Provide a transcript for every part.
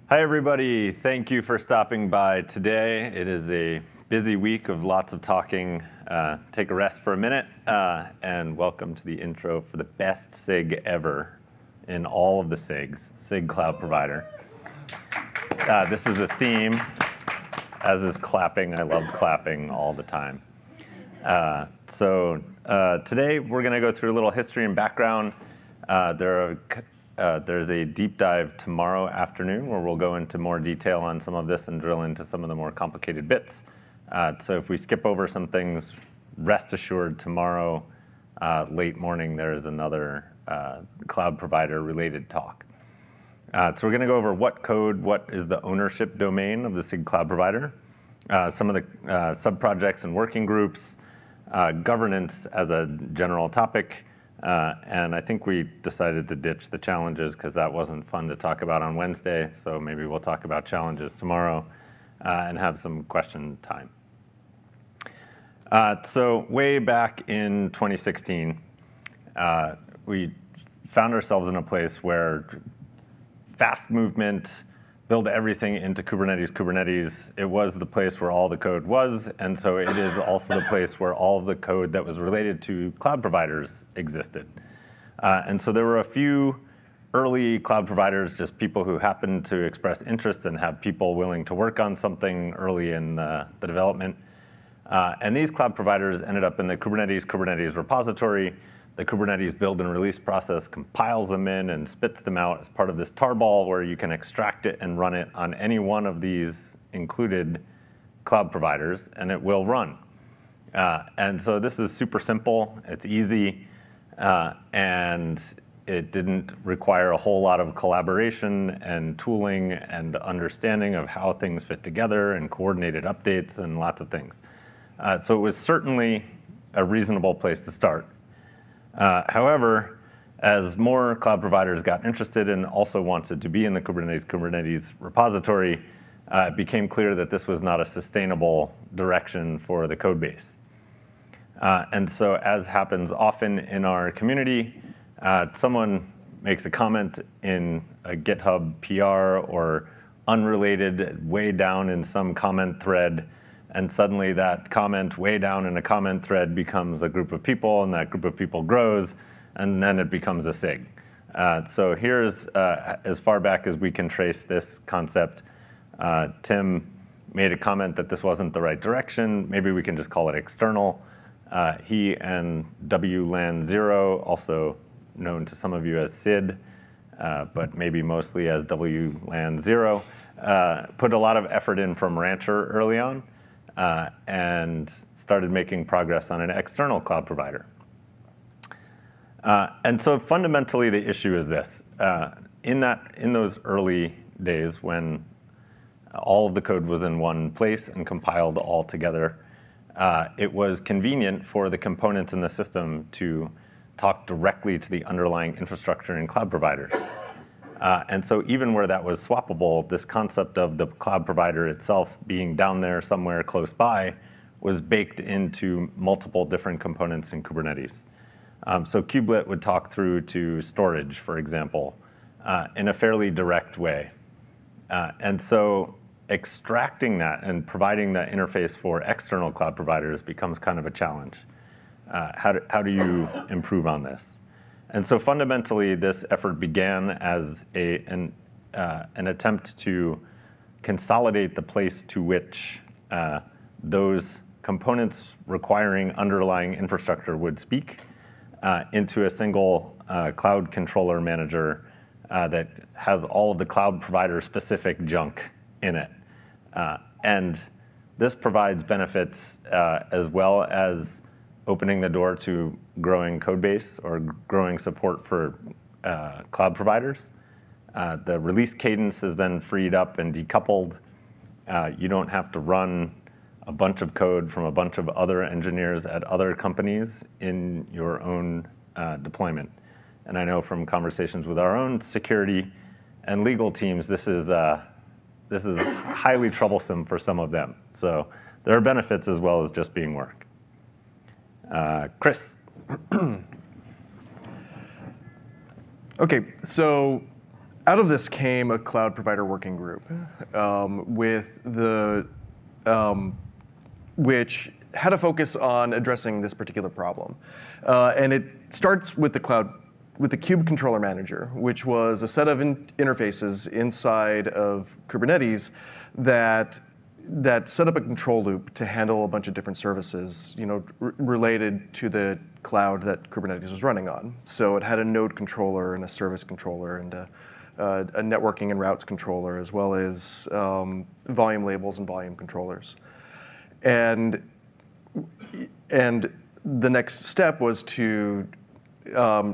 Hi, everybody. Thank you for stopping by today. It is a busy week of lots of talking. Take a rest for a minute, and welcome to the intro for the best SIG ever in all of the SIGs, SIG Cloud Provider. This is a theme, as is clapping. I love clapping all the time. Today, we're going to go through a little history and background. There's a deep dive tomorrow afternoon where we'll go into more detail on some of this and drill into some of the more complicated bits. So if we skip over some things, rest assured tomorrow, late morning, there's another cloud provider related talk. So we're going to go over what code, what is the ownership domain of the SIG Cloud Provider, some of the sub-projects and working groups, governance as a general topic, and I think we decided to ditch the challenges because that wasn't fun to talk about on Wednesday. So maybe we'll talk about challenges tomorrow and have some question time. So way back in 2016, we found ourselves in a place where fast movement, build everything into Kubernetes. It was the place where all the code was, and so it is also the place where all of the code that was related to cloud providers existed. And so there were a few early cloud providers, just people who happened to express interest and have people willing to work on something early in the development. And these cloud providers ended up in the Kubernetes repository. The Kubernetes build and release process compiles them in and spits them out as part of this tarball where you can extract it and run it on any one of these included cloud providers, and it will run. And so this is super simple. It's easy, and it didn't require a whole lot of collaboration and tooling and understanding of how things fit together and coordinated updates and lots of things. So it was certainly a reasonable place to start. However, as more cloud providers got interested and also wanted to be in the Kubernetes repository, it became clear that this was not a sustainable direction for the code base. And so as happens often in our community, someone makes a comment in a GitHub PR or unrelated way down in some comment thread, and suddenly that comment way down in a comment thread becomes a group of people, and that group of people grows, and then it becomes a SIG. So here's as far back as we can trace this concept. Tim made a comment that this wasn't the right direction. Maybe we can just call it external. He and WLAN0, also known to some of you as SID, but maybe mostly as WLAN0, put a lot of effort in from Rancher early on. And started making progress on an external cloud provider. And so fundamentally, the issue is this. In those early days when all of the code was in one place and compiled all together, it was convenient for the components in the system to talk directly to the underlying infrastructure in cloud providers. And so even where that was swappable, this concept of the cloud provider itself being down there somewhere close by was baked into multiple different components in Kubernetes. So kubelet would talk through to storage, for example, in a fairly direct way. And so extracting that and providing that interface for external cloud providers becomes kind of a challenge. How do you improve on this? And so fundamentally, this effort began as an attempt to consolidate the place to which those components requiring underlying infrastructure would speak into a single cloud controller manager that has all of the cloud provider-specific junk in it. And this provides benefits as well as opening the door to growing code base or growing support for cloud providers. The release cadence is then freed up and decoupled. You don't have to run a bunch of code from a bunch of other engineers at other companies in your own deployment. And I know from conversations with our own security and legal teams, this is highly troublesome for some of them. So there are benefits as well as just being work. Chris. Okay, so out of this came a cloud provider working group which had a focus on addressing this particular problem. And it starts with the Kube Controller Manager, which was a set of interfaces inside of Kubernetes that set up a control loop to handle a bunch of different services, related to the cloud that Kubernetes was running on. So it had a node controller and a service controller and a networking and routes controller, as well as volume labels and volume controllers. And the next step was to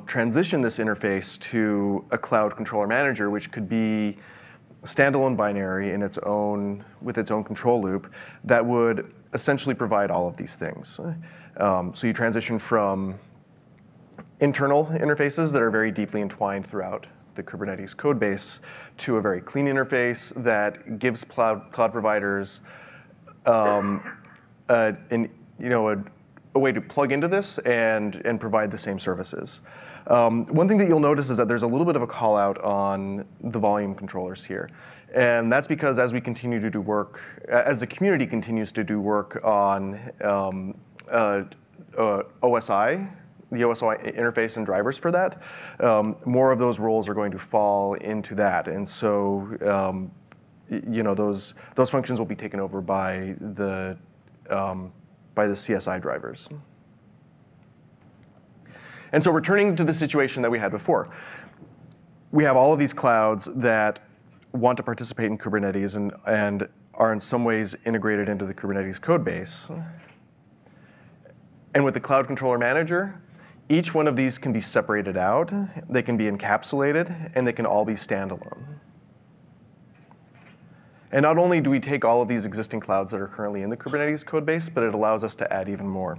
transition this interface to a cloud controller manager, which could be standalone binary with its own control loop that would essentially provide all of these things. So you transition from internal interfaces that are very deeply entwined throughout the Kubernetes code base to a very clean interface that gives cloud providers a way to plug into this and provide the same services. One thing that you'll notice is that there's a little bit of a call out on the volume controllers here. And that's because as we continue to do work, as the community continues to do work on OSI, the OSI interface and drivers for that, more of those roles are going to fall into that. And so those functions will be taken over by the CSI drivers. And so returning to the situation that we had before, we have all of these clouds that want to participate in Kubernetes and are in some ways integrated into the Kubernetes code base. And with the Cloud Controller Manager, each one of these can be separated out, they can be encapsulated, and they can all be standalone. And not only do we take all of these existing clouds that are currently in the Kubernetes code base, but it allows us to add even more.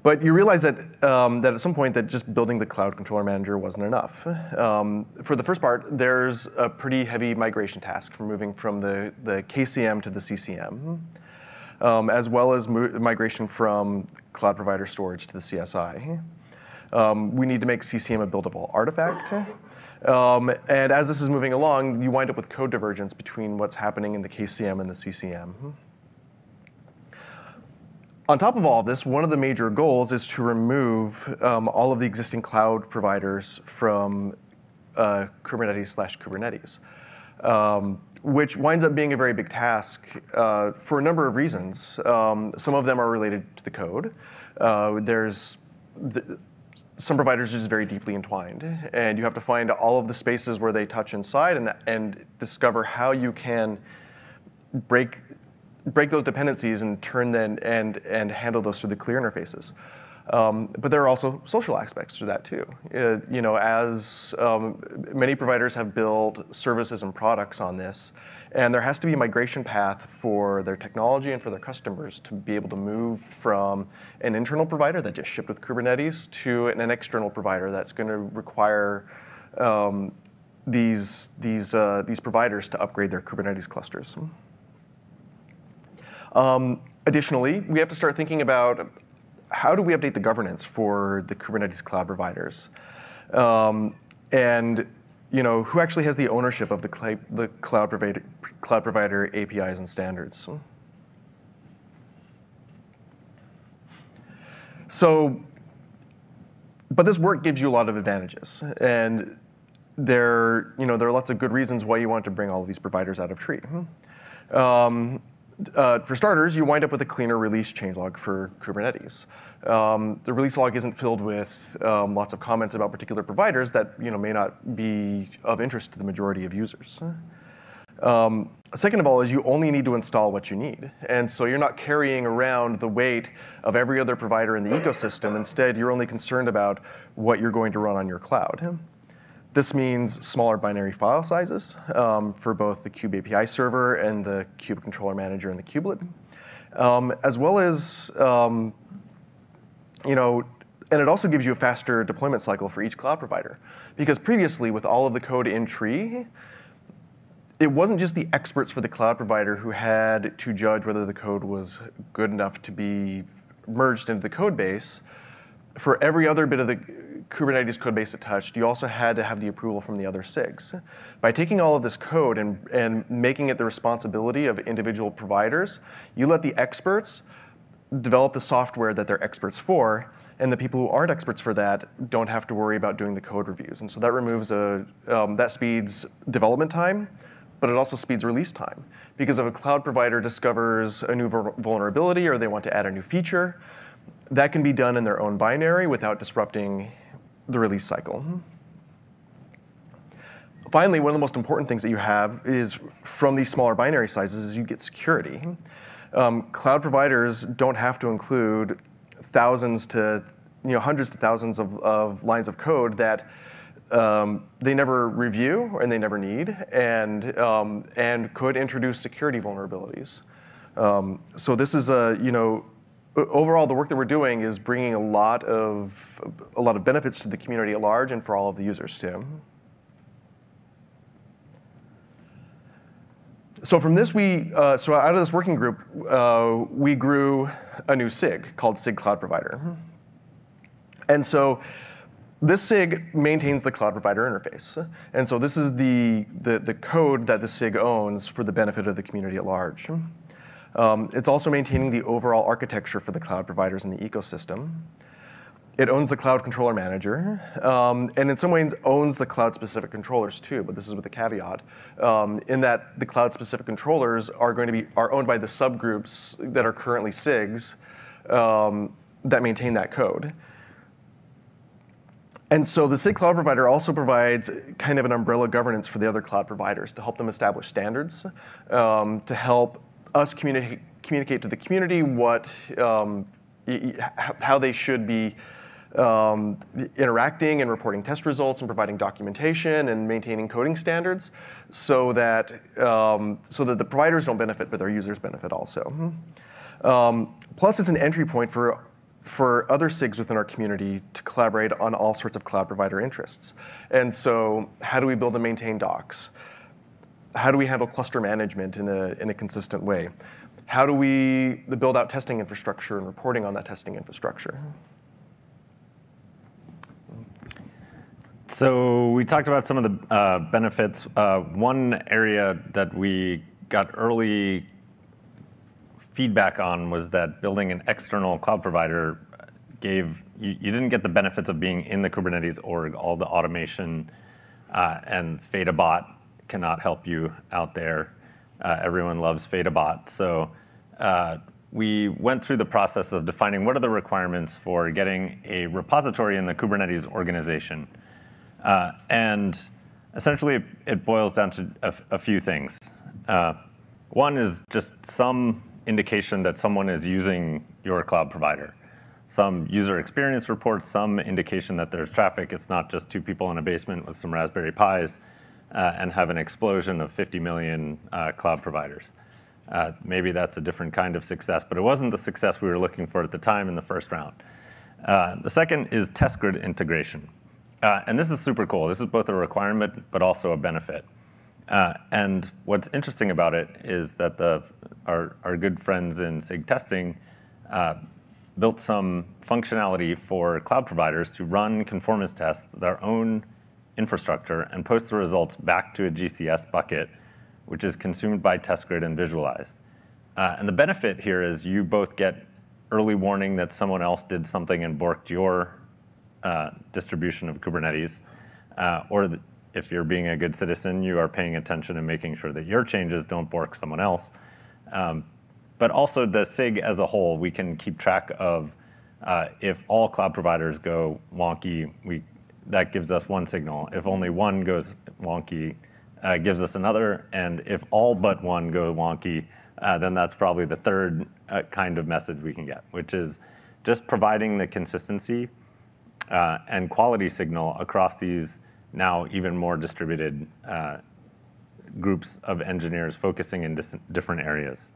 But you realize that at some point that just building the Cloud Controller Manager wasn't enough. For the first part, there's a pretty heavy migration task for moving from the KCM to the CCM, as well as migration from Cloud Provider Storage to the CSI. We need to make CCM a buildable artifact. And as this is moving along, you wind up with code divergence between what's happening in the KCM and the CCM. On top of all of this, one of the major goals is to remove all of the existing cloud providers from Kubernetes/Kubernetes, which winds up being a very big task for a number of reasons. Some of them are related to the code. Some providers are just very deeply entwined, and you have to find all of the spaces where they touch inside and discover how you can break those dependencies and turn them and handle those through the clear interfaces. But there are also social aspects to that too. As many providers have built services and products on this, and there has to be a migration path for their technology and for their customers to be able to move from an internal provider that just shipped with Kubernetes to an external provider that's going to require these providers to upgrade their Kubernetes clusters. Additionally, we have to start thinking about how do we update the governance for the Kubernetes cloud providers, and who actually has the ownership of the cloud provider APIs and standards. But this work gives you a lot of advantages, and there are lots of good reasons why you want to bring all of these providers out of tree. For starters, you wind up with a cleaner release changelog for Kubernetes. The release log isn't filled with lots of comments about particular providers that may not be of interest to the majority of users. Second of all is you only need to install what you need. And so you're not carrying around the weight of every other provider in the ecosystem. Instead, you're only concerned about what you're going to run on your cloud. This means smaller binary file sizes for both the Kube API server and the Kube Controller Manager and the kubelet, as well as, and it also gives you a faster deployment cycle for each cloud provider. Because previously, with all of the code in tree, it wasn't just the experts for the cloud provider who had to judge whether the code was good enough to be merged into the code base. for every other bit of the Kubernetes code base it touched, you also had to have the approval from the other SIGs. By taking all of this code and making it the responsibility of individual providers, you let the experts develop the software that they're experts for, and the people who aren't experts for that don't have to worry about doing the code reviews. And so that removes that speeds development time, but it also speeds release time. Because if a cloud provider discovers a new vulnerability or they want to add a new feature, that can be done in their own binary without disrupting the release cycle. Finally, one of the most important things that you have is from these smaller binary sizes is you get security. Cloud providers don't have to include thousands to hundreds to thousands of lines of code that they never review and they never need, and could introduce security vulnerabilities. So this is overall, the work that we're doing is bringing a lot of benefits to the community at large and for all of the users too. So from this, so out of this working group, we grew a new SIG called SIG Cloud Provider. And so this SIG maintains the cloud provider interface. And so this is the code that the SIG owns for the benefit of the community at large. It's also maintaining the overall architecture for the cloud providers in the ecosystem. It owns the cloud controller manager, and in some ways owns the cloud-specific controllers too, but this is with a caveat, in that the cloud-specific controllers are owned by the subgroups that are currently SIGs that maintain that code. And so the SIG Cloud Provider also provides kind of an umbrella governance for the other cloud providers to help them establish standards, to help us communicate to the community how they should be interacting and reporting test results and providing documentation and maintaining coding standards, so that the providers don't benefit, but their users benefit also. Plus, it's an entry point for other SIGs within our community to collaborate on all sorts of cloud provider interests. And so, how do we build and maintain docs? How do we handle cluster management in a consistent way? How do we build out testing infrastructure and reporting on that testing infrastructure? So we talked about some of the benefits. One area that we got early feedback on was that building an external cloud provider you didn't get the benefits of being in the Kubernetes org. All the automation and FetaBot cannot help you out there. Everyone loves FetaBot. So we went through the process of defining what are the requirements for getting a repository in the Kubernetes organization. And essentially, it boils down to a few things. One is just some indication that someone is using your cloud provider. Some user experience reports, some indication that there's traffic. It's not just two people in a basement with some Raspberry Pis and have an explosion of 50 million cloud providers. Maybe that's a different kind of success, but it wasn't the success we were looking for at the time in the first round. The second is testgrid integration. And this is super cool. This is both a requirement, but also a benefit. And what's interesting about it is that our good friends in SIG testing built some functionality for cloud providers to run conformance tests, their own infrastructure, and post the results back to a GCS bucket, which is consumed by testgrid and visualized. And the benefit here is you both get early warning that someone else did something and borked your distribution of Kubernetes, or if you're being a good citizen, you are paying attention and making sure that your changes don't bork someone else. But also the SIG as a whole, we can keep track of if all cloud providers go wonky, that gives us one signal. If only one goes wonky, gives us another. And if all but one go wonky, then that's probably the third kind of message we can get, which is just providing the consistency and quality signal across these now even more distributed groups of engineers focusing in different areas.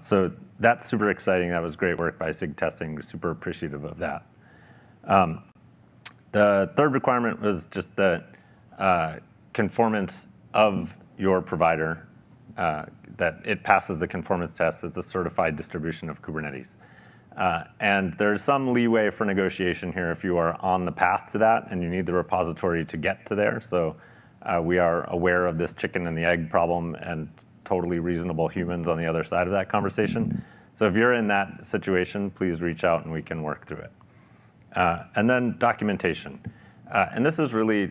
So that's super exciting. That was great work by SIG testing. We're super appreciative of that. The third requirement was just the conformance of your provider, that it passes the conformance test. It's a certified distribution of Kubernetes. And there's some leeway for negotiation here if you are on the path to that and you need the repository to get to there. So we are aware of this chicken and the egg problem and totally reasonable humans on the other side of that conversation. So if you're in that situation, please reach out and we can work through it. And then documentation. And this is really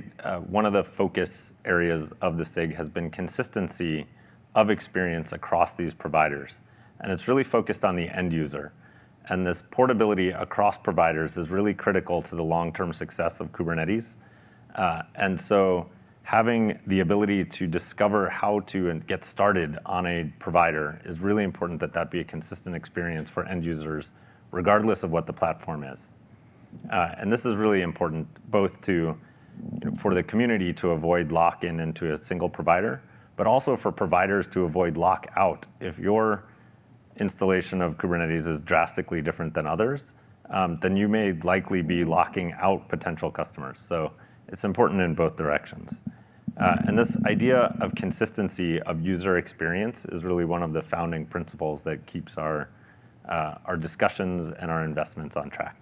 one of the focus areas of the SIG has been consistency of experience across these providers. And it's really focused on the end user. And this portability across providers is really critical to the long-term success of Kubernetes. And so having the ability to discover how to get started on a provider is really important that that be a consistent experience for end users, regardless of what the platform is. And this is really important both to, for the community to avoid lock-in into a single provider, but also for providers to avoid lock-out. If your installation of Kubernetes is drastically different than others, then you may likely be locking out potential customers. So it's important in both directions. And this idea of consistency of user experience is really one of the founding principles that keeps our discussions and our investments on track.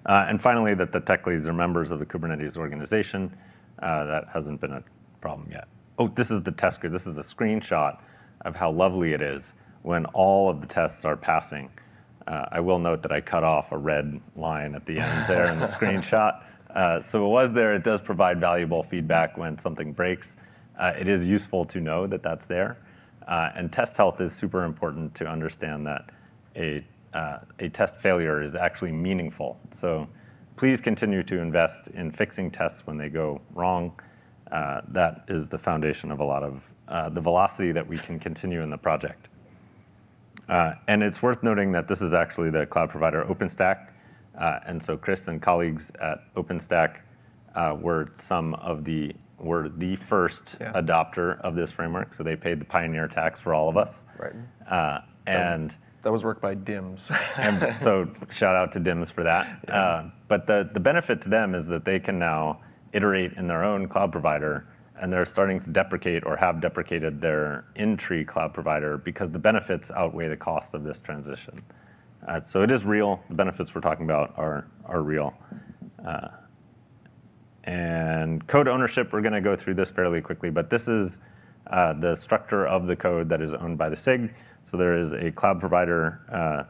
And finally, that the tech leads are members of the Kubernetes organization. That hasn't been a problem yet. Oh, this is the test grid. This is a screenshot of how lovely it is when all of the tests are passing. I will note that I cut off a red line at the end there in the screenshot. So it was there. It does provide valuable feedback when something breaks. It is useful to know that that's there. And test health is super important to understand that a test failure is actually meaningful. So please continue to invest in fixing tests when they go wrong. That is the foundation of a lot of the velocity that we can continue in the project. And it's worth noting that this is actually the cloud provider OpenStack. And so Chris and colleagues at OpenStack were the first adopter of this framework. So they paid the pioneer tax for all of us. Right. And that was work by DIMS. and so shout out to DIMS for that. Yeah. But the benefit to them is that they can now iterate in their own cloud provider, and they're starting to deprecate or have deprecated their in-tree cloud provider because the benefits outweigh the cost of this transition. So it is real. The benefits we're talking about are real. And code ownership, we're going to go through this fairly quickly, but this is the structure of the code that is owned by the SIG. So there is a cloud provider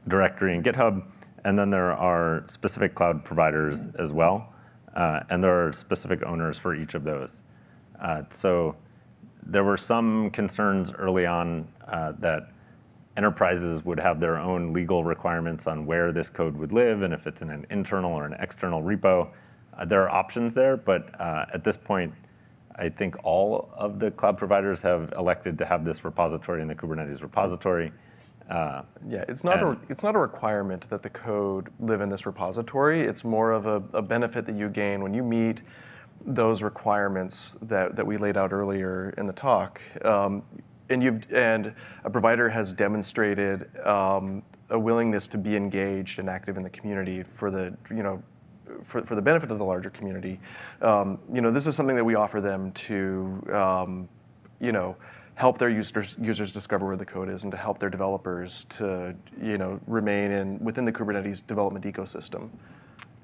directory in GitHub, and then there are specific cloud providers as well. And there are specific owners for each of those. So there were some concerns early on that enterprises would have their own legal requirements on where this code would live and if it's in an internal or an external repo. There are options there, but at this point, I think all of the cloud providers have elected to have this repository in the Kubernetes repository. Yeah, it's not a requirement that the code live in this repository. It's more of a benefit that you gain when you meet those requirements that we laid out earlier in the talk. And a provider has demonstrated a willingness to be engaged and active in the community for the for the benefit of the larger community. This is something that we offer them to help their users discover where the code is and to help their developers to remain within the Kubernetes development ecosystem.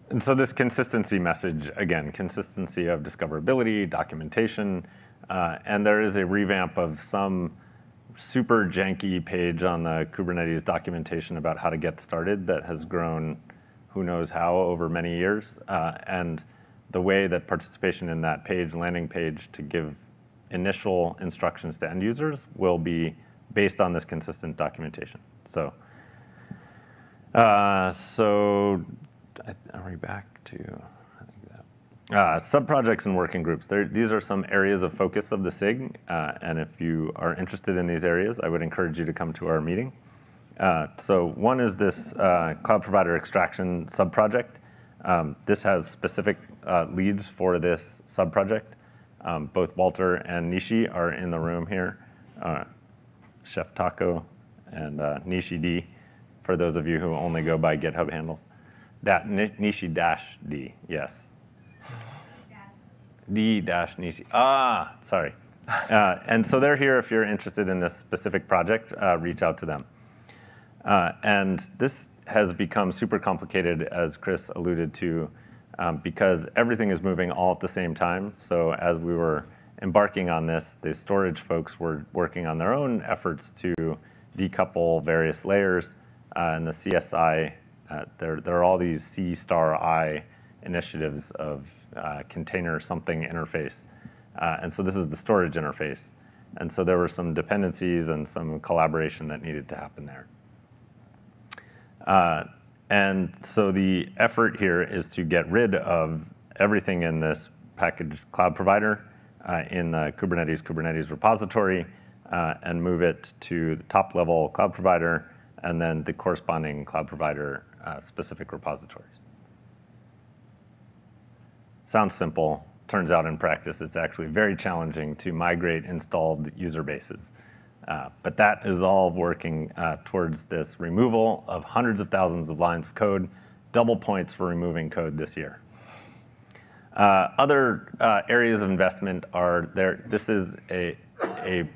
And so this consistency message, again, consistency of discoverability, documentation, and there is a revamp of some super janky page on the Kubernetes documentation about how to get started that has grown who knows how over many years. And the way that participation in that page, landing page, to give initial instructions to end users will be based on this consistent documentation. So, are we back to, I think that. Subprojects and working groups. These are some areas of focus of the SIG. And if you are interested in these areas, I would encourage you to come to our meeting. So one is this cloud provider extraction subproject. This has specific leads for this subproject. Both Walter and Nishi are in the room here. Chef Taco and Nishi D, for those of you who only go by GitHub handles. Nishi-D, yes. D-Nishi. Sorry. And so they're here if you're interested in this specific project, reach out to them. And this has become super complicated, as Chris alluded to, because everything is moving all at the same time. So as we were embarking on this, the storage folks were working on their own efforts to decouple various layers. And the CSI, there are all these C*I initiatives of container something interface. And so this is the storage interface. And so there were some dependencies and some collaboration that needed to happen there. And so the effort here is to get rid of everything in this packaged cloud provider in the Kubernetes repository and move it to the top level cloud provider and then the corresponding cloud provider specific repositories. Sounds simple. Turns out in practice, it's actually very challenging to migrate installed user bases. But that is all working towards this removal of hundreds of thousands of lines of code, double points for removing code this year. Other areas of investment are there. This is a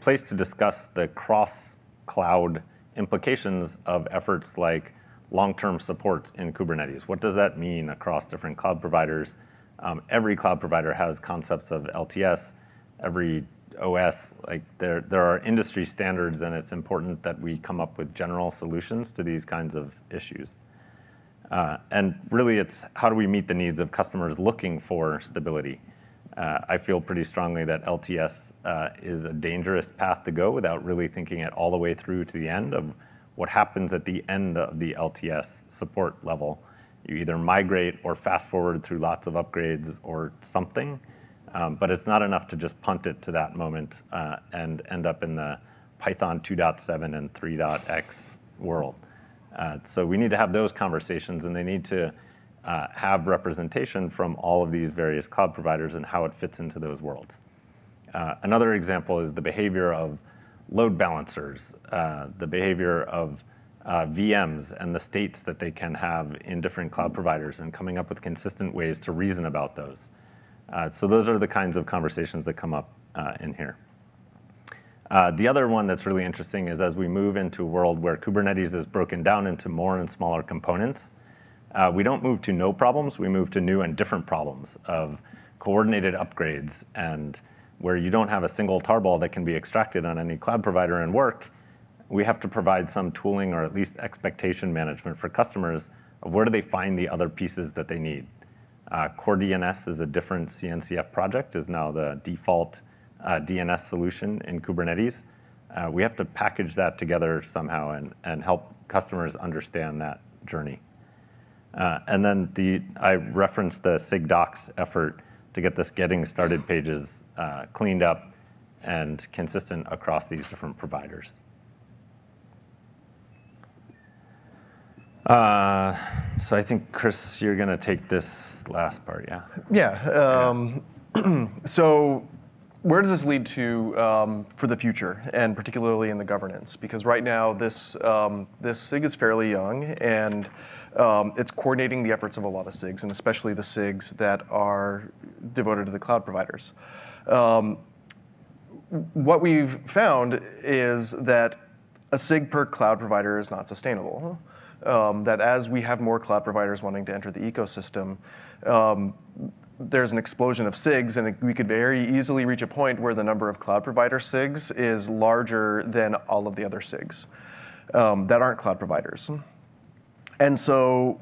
place to discuss the cross-cloud implications of efforts like long-term support in Kubernetes. What does that mean across different cloud providers? Every cloud provider has concepts of LTS. Every OS, like there are industry standards, and it's important that we come up with general solutions to these kinds of issues. And really, it's how do we meet the needs of customers looking for stability? I feel pretty strongly that LTS is a dangerous path to go without really thinking it all the way through to the end of what happens at the end of the LTS support level. You either migrate or fast forward through lots of upgrades or something. But it's not enough to just punt it to that moment and end up in the Python 2.7 and 3.x world. So we need to have those conversations, and they need to have representation from all of these various cloud providers and how it fits into those worlds. Another example is the behavior of load balancers, the behavior of VMs and the states that they can have in different cloud providers, and coming up with consistent ways to reason about those. So those are the kinds of conversations that come up in here. The other one that's really interesting is as we move into a world where Kubernetes is broken down into more and smaller components, we don't move to no problems, we move to new and different problems of coordinated upgrades, and where you don't have a single tarball that can be extracted on any cloud provider and work. We have to provide some tooling or at least expectation management for customers of where do they find the other pieces that they need. Core DNS is a different CNCF project, is now the default DNS solution in Kubernetes. We have to package that together somehow and help customers understand that journey. And then I referenced the SIG docs effort to get this getting started pages cleaned up and consistent across these different providers. So I think, Chris, you're going to take this last part, yeah? Yeah. So where does this lead to for the future, and particularly in the governance? Because right now, this SIG is fairly young, and it's coordinating the efforts of a lot of SIGs, and especially the SIGs that are devoted to the cloud providers. What we've found is that a SIG per cloud provider is not sustainable. That as we have more cloud providers wanting to enter the ecosystem, there's an explosion of SIGs, and we could very easily reach a point where the number of cloud provider SIGs is larger than all of the other SIGs that aren't cloud providers. And so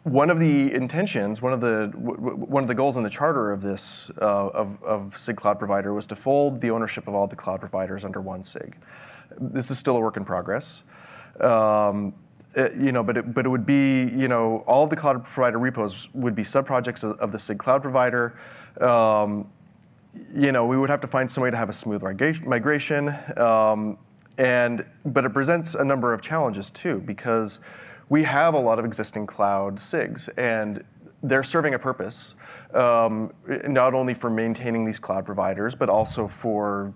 one of the intentions, one of the goals in the charter of this of SIG Cloud Provider was to fold the ownership of all the cloud providers under one SIG. This is still a work in progress. But it would be, all of the cloud provider repos would be subprojects of the SIG Cloud Provider. We would have to find some way to have a smooth migration. But it presents a number of challenges too, because we have a lot of existing cloud SIGs, and they're serving a purpose, not only for maintaining these cloud providers, but also for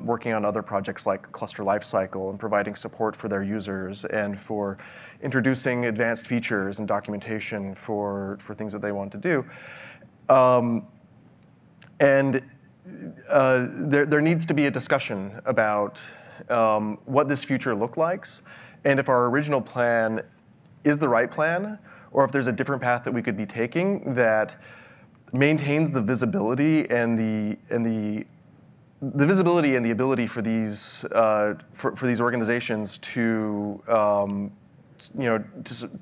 working on other projects like Cluster Lifecycle and providing support for their users, and for introducing advanced features and documentation for things that they want to do. There needs to be a discussion about what this future looks like, and if our original plan is the right plan, or if there's a different path that we could be taking that maintains the visibility and the visibility and the ability for these organizations to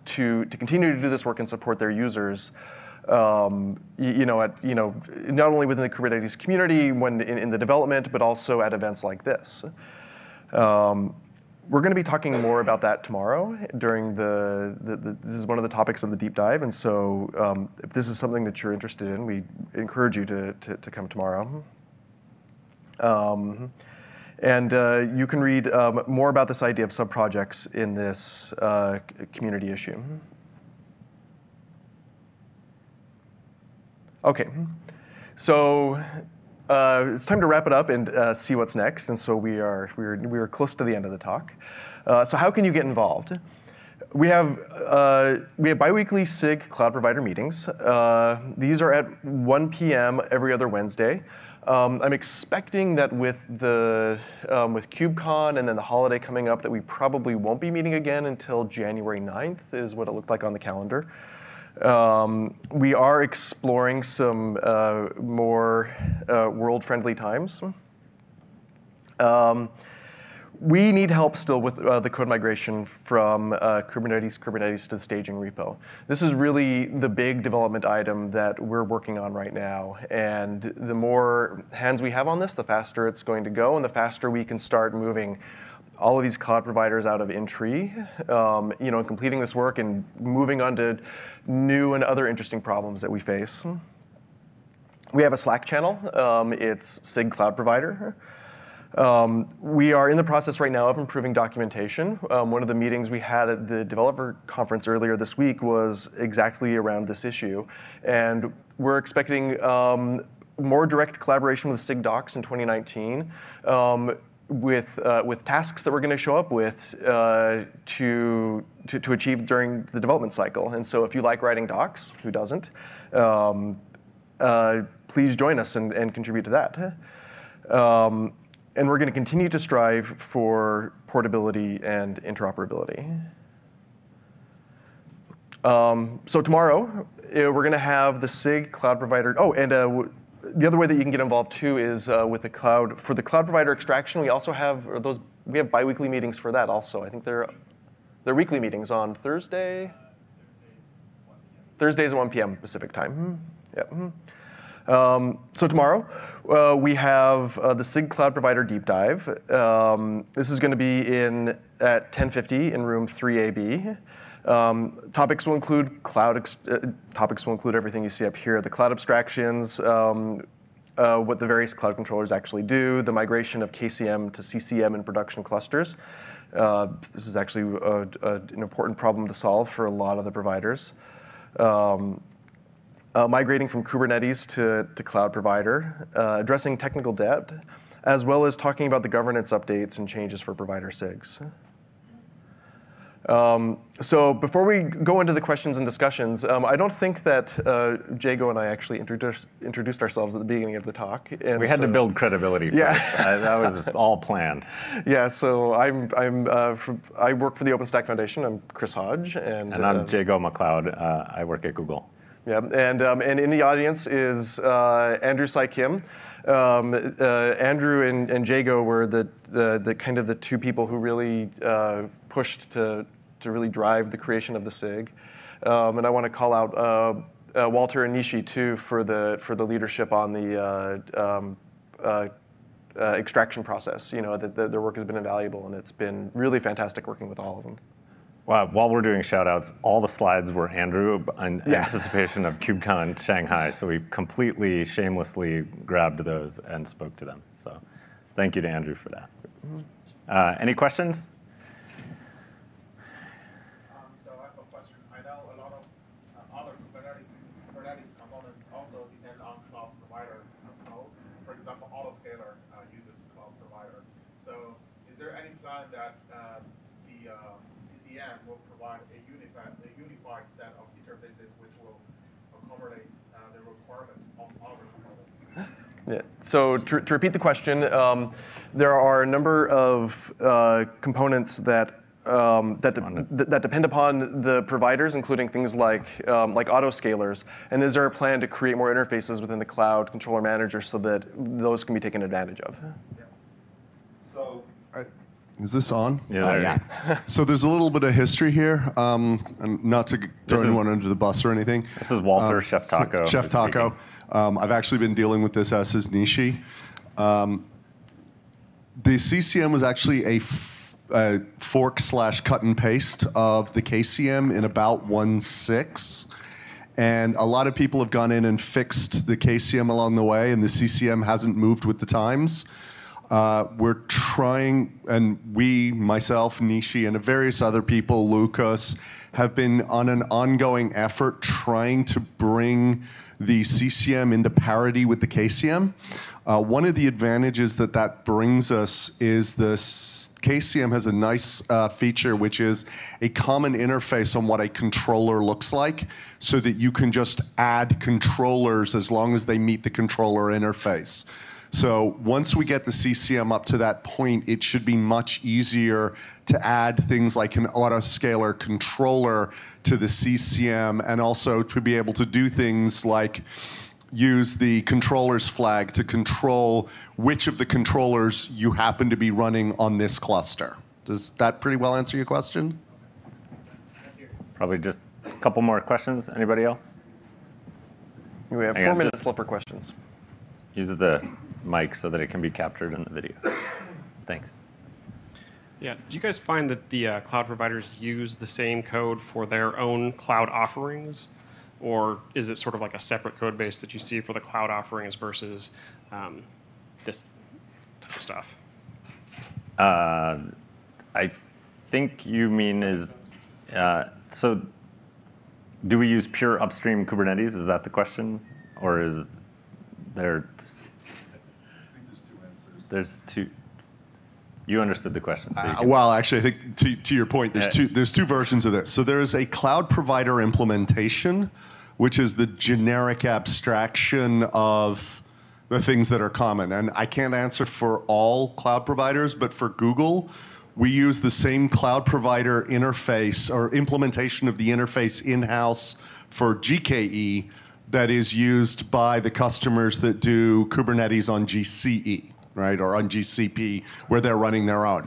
to continue to do this work and support their users. Not only within the Kubernetes community when in the development, but also at events like this. We're going to be talking more about that tomorrow during this is one of the topics of the deep dive. And so if this is something that you're interested in, we encourage you to come tomorrow. And you can read more about this idea of subprojects in this community issue. OK, so it's time to wrap it up and see what's next. And so we are close to the end of the talk. So how can you get involved? We have biweekly SIG Cloud Provider meetings. These are at 1 p.m. every other Wednesday. I'm expecting that with KubeCon and then the holiday coming up that we probably won't be meeting again until January 9th is what it looked like on the calendar. We are exploring some more world-friendly times. We need help still with the code migration from Kubernetes to the staging repo. This is really the big development item that we're working on right now. And the more hands we have on this, the faster it's going to go, and the faster we can start moving all of these cloud providers out of in-tree, completing this work and moving on to new and other interesting problems that we face. We have a Slack channel. It's SIG Cloud Provider. We are in the process right now of improving documentation. One of the meetings we had at the developer conference earlier this week was exactly around this issue. And we're expecting more direct collaboration with SIG docs in 2019. With tasks that we're going to show up with to achieve during the development cycle. And so if you like writing docs, who doesn't, please join us and contribute to that. And we're going to continue to strive for portability and interoperability. So tomorrow, we're going to have the SIG Cloud Provider. Oh, and the other way that you can get involved too is with the cloud. For the cloud provider extraction, we also have we have biweekly meetings for that also. I think they're weekly meetings on Thursday. Thursdays at 1 p.m. Pacific time. Yep. So tomorrow, we have the SIG Cloud Provider Deep Dive. This is going to be at 10:50 in room 3AB. Topics will include topics will include everything you see up here: the cloud abstractions, what the various cloud controllers actually do, the migration of KCM to CCM in production clusters. This is actually an important problem to solve for a lot of the providers. Migrating from Kubernetes to Cloud Provider, addressing technical debt, as well as talking about the governance updates and changes for Provider SIGs. So before we go into the questions and discussions, I don't think that Jago and I actually introduced ourselves at the beginning of the talk. And we had to build credibility first. Yeah. That was all planned. Yeah. So I work for the OpenStack Foundation. I'm Chris Hoge, and I'm Jago Macleod. I work at Google. Yeah, and in the audience is Andrew Sai Kim. Andrew and Jago were the kind of the two people who really pushed to really drive the creation of the SIG. And I want to call out Walter and Nishi too for the leadership on the extraction process. Their work has been invaluable, and it's been really fantastic working with all of them. While we're doing shout-outs, all the slides were Andrew in anticipation of KubeCon Shanghai, so we completely shamelessly grabbed those and spoke to them. So thank you to Andrew for that. Any questions? So I have a question. I know a lot of other Kubernetes components also depend on Cloud Provider code. For example, Autoscaler uses Cloud Provider. So is there any plan that the CCM will provide a unified set of interfaces which will accommodate the requirement of other components? Yeah. So to repeat the question, there are a number of components that that depend upon the providers, including things like autoscalers? And is there a plan to create more interfaces within the Cloud Controller Manager so that those can be taken advantage of? So, is this on? Yeah. So there's a little bit of history here, and not to throw anyone under the bus or anything. This is Walter, Chef Taco. Chef Taco. I've actually been dealing with this, as is Nishi. The CCM was actually a fork / cut and paste of the KCM in about 1.6. And a lot of people have gone in and fixed the KCM along the way, and the CCM hasn't moved with the times. We're trying, and we, myself, Nishi, and various other people, Lucas, have been on an ongoing effort trying to bring the CCM into parity with the KCM. One of the advantages that brings us is this KCM has a nice feature, which is a common interface on what a controller looks like, so that you can just add controllers as long as they meet the controller interface. So once we get the CCM up to that point, it should be much easier to add things like an autoscaler controller to the CCM, and also to be able to do things like use the controllers flag to control which of the controllers you happen to be running on this cluster. Does that pretty well answer your question? Probably just a couple more questions. Anybody else? We have 4 minutes left for questions. Use the mic so that it can be captured in the video. Thanks. Yeah, do you guys find that the cloud providers use the same code for their own cloud offerings? Or is it sort of like a separate code base that you see for the cloud offerings versus this type of stuff? I think you mean is, so do we use pure upstream Kubernetes? Is that the question? Or is there, there's two. You understood the question. So well, actually, I think to your point, there's two versions of this. So there is a cloud provider implementation, which is the generic abstraction of the things that are common. And I can't answer for all cloud providers, but for Google, we use the same cloud provider interface or implementation of the interface in-house for GKE that is used by the customers that do Kubernetes on GCE. Right, or on GCP, where they're running their own.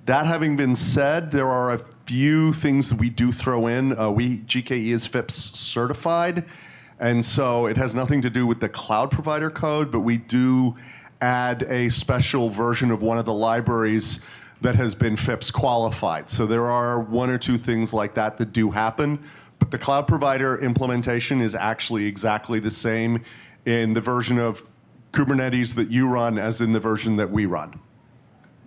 That having been said, there are a few things that we do throw in. GKE is FIPS certified, and so it has nothing to do with the cloud provider code, but we do add a special version of one of the libraries that has been FIPS qualified. So there are 1 or 2 things like that that do happen, but the cloud provider implementation is actually exactly the same in the version of Kubernetes that you run as in the version that we run.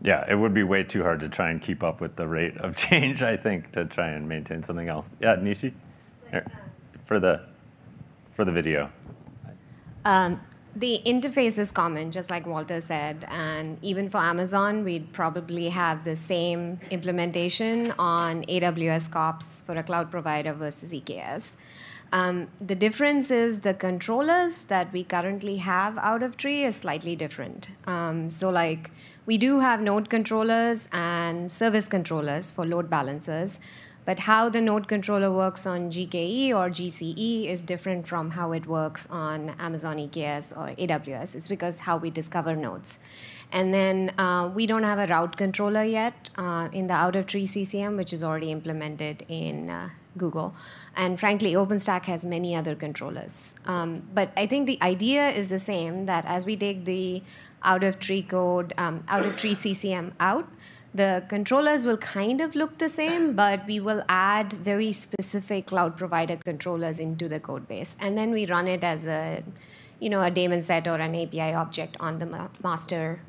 Yeah, it would be way too hard to try and keep up with the rate of change, I think, to try and maintain something else. Yeah, Nishi? Here, for the video. The interface is common, just like Walter said, and even for Amazon, we'd probably have the same implementation on AWS COPS for a cloud provider versus EKS. The difference is the controllers that we currently have out of tree is slightly different. So like we do have node controllers and service controllers for load balancers, but how the node controller works on GKE or GCE is different from how it works on Amazon EKS or AWS. It's because how we discover nodes. And then we don't have a route controller yet in the out-of-tree CCM, which is already implemented in Google. And frankly, OpenStack has many other controllers. But I think the idea is the same, that as we take the out-of-tree code, out-of-tree CCM out, the controllers will kind of look the same, but we will add very specific cloud provider controllers into the code base. And then we run it as a, a daemon set or an API object on the master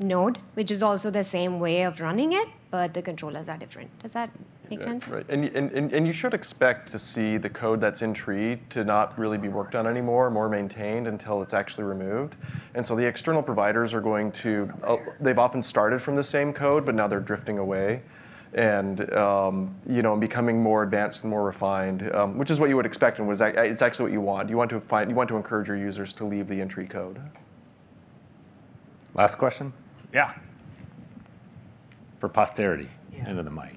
node, which is also the same way of running it, but the controllers are different. Does that make sense? Right, and you should expect to see the code that's in tree to not really be worked on anymore, more maintained until it's actually removed. And so the external providers are going to, they've often started from the same code, but now they're drifting away and becoming more advanced and more refined, which is what you would expect, and it's actually what you want. You want to encourage your users to leave the in-tree code. Last question? Yeah. for posterity into the mic.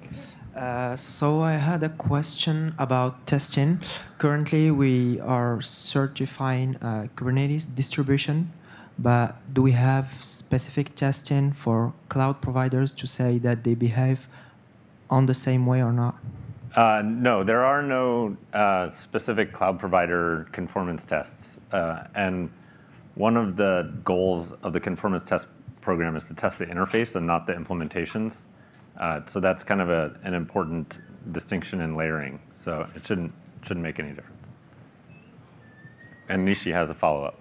So I had a question about testing. Currently, we are certifying Kubernetes distribution, but do we have specific testing for cloud providers to say that they behave on the same way or not? No, there are no specific cloud provider conformance tests. And one of the goals of the conformance test program is to test the interface and not the implementations. So that's kind of an important distinction in layering. So it shouldn't make any difference. And Nishi has a follow-up.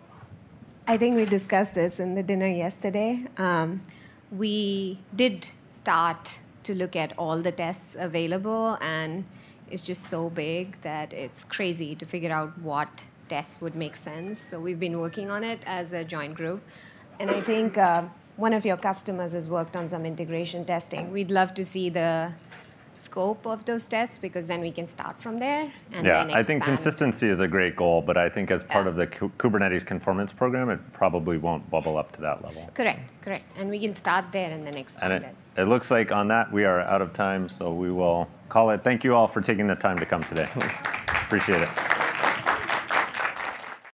I think we discussed this in the dinner yesterday. We did start to look at all the tests available, and it's just so big that it's crazy to figure out what tests would make sense. So we've been working on it as a joint group. And I think one of your customers has worked on some integration testing. We'd love to see the scope of those tests, because then we can start from there and then expand. I think consistency is a great goal, but I think as part of the Kubernetes conformance program, it probably won't bubble up to that level. Correct. And we can start there and then expand it. It looks like on that we are out of time, so we will call it. Thank you all for taking the time to come today. Appreciate it.